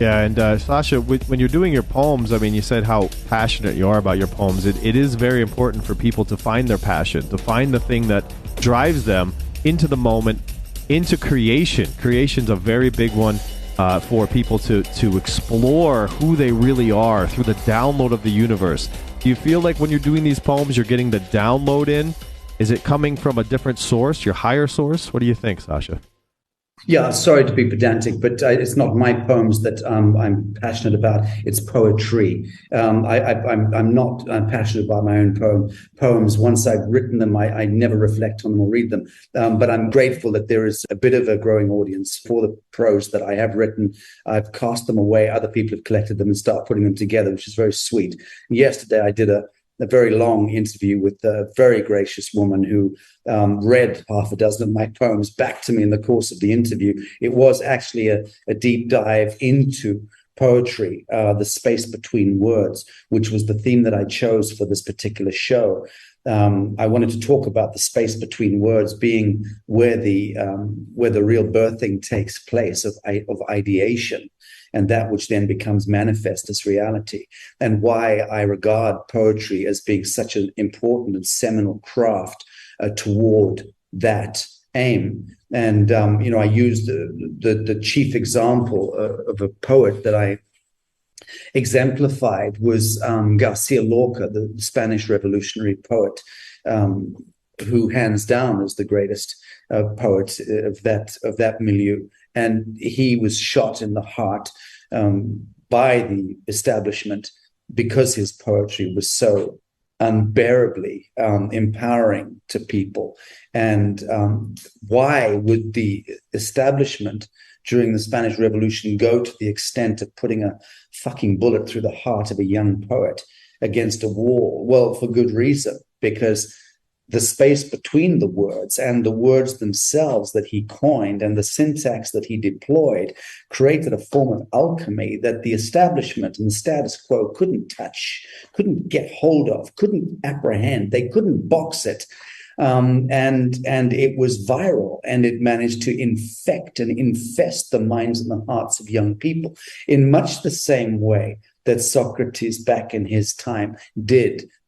Yeah, and Sasha, when you're doing your poems, I mean, you said how passionate you are about your poems. It is very important for people to find their passion, to find the thing that drives them into the moment, into creation. Creation's a very big one for people to explore who they really are through the download of the universe. Do you feel like when you're doing these poems, you're getting the download in? Is it coming from a different source, your higher source? What do you think, Sasha? Yeah, sorry to be pedantic, but it's not my poems that I'm passionate about. It's poetry. I'm passionate about my own poems. Once I've written them, I never reflect on them or read them. But I'm grateful that there is a bit of a growing audience for the prose that I have written. I've cast them away. Other people have collected them and start putting them together, which is very sweet. Yesterday, I did a very long interview with a very gracious woman who read half a dozen of my poems back to me in the course of the interview. It was actually a deep dive into poetry, the space between words, which was the theme that I chose for this particular show. I wanted to talk about the space between words being where the real birthing takes place of ideation, and that which then becomes manifest as reality, and why I regard poetry as being such an important and seminal craft toward that aim. And I used the chief example of a poet that I exemplified was Garcia Lorca, the Spanish revolutionary poet, who hands down is the greatest poet of that milieu. And he was shot in the heart by the establishment because his poetry was so unbearably empowering to people. And why would the establishment during the Spanish Revolution go to the extent of putting a fucking bullet through the heart of a young poet against a wall? Well, for good reason, because the space between the words and the words themselves that he coined and the syntax that he deployed created a form of alchemy that the establishment and the status quo couldn't touch, couldn't get hold of, couldn't apprehend. They couldn't box it. And it was viral, and it managed to infect and infest the minds and the hearts of young people in much the same way that Socrates back in his time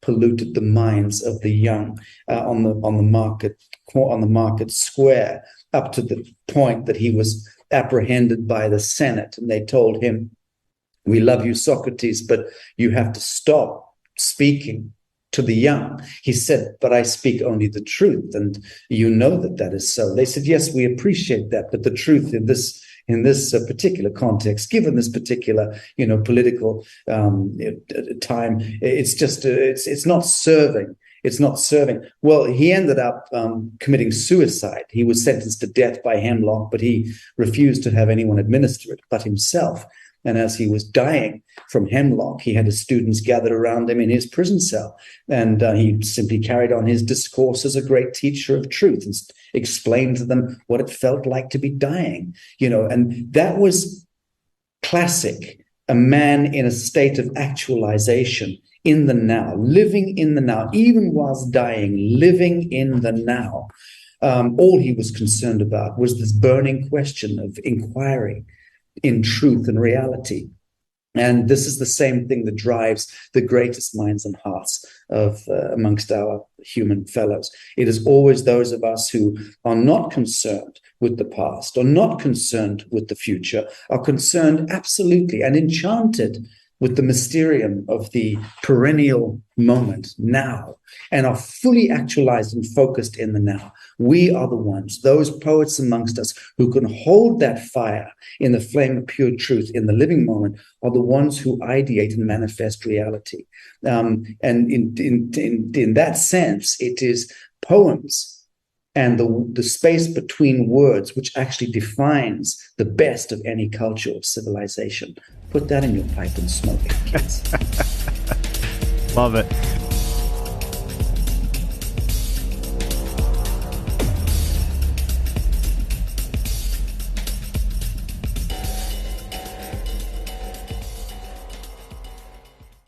polluted the minds of the young on the market square, up to the point that he was apprehended by the Senate, and they told him, "We love you, Socrates, but you have to stop speaking to the young." He said, "But I speak only the truth, and you know that is so." They said, "Yes, we appreciate that, but the truth in this particular context, given this particular political time, it's not serving. It's not serving." Well, he ended up committing suicide. He was sentenced to death by hemlock, but he refused to have anyone administer it but himself. And as he was dying from hemlock, he had his students gathered around him in his prison cell. And he simply carried on his discourse as a great teacher of truth and explained to them what it felt like to be dying. And that was classic. A man in a state of actualization in the now, living in the now, even whilst dying, living in the now. All he was concerned about was this burning question of inquiry in truth and reality. And this is the same thing that drives the greatest minds and hearts of amongst our human fellows. It is always those of us who are not concerned with the past, or not concerned with the future, are concerned absolutely and enchanted with the mysterium of the perennial moment now, and are fully actualized and focused in the now. We are the ones, those poets amongst us who can hold that fire in the flame of pure truth in the living moment, are the ones who ideate and manifest reality. And in that sense, it is poems and the space between words which actually defines the best of any culture or civilization. Put that in your pipe and smoke it, kids. Love it.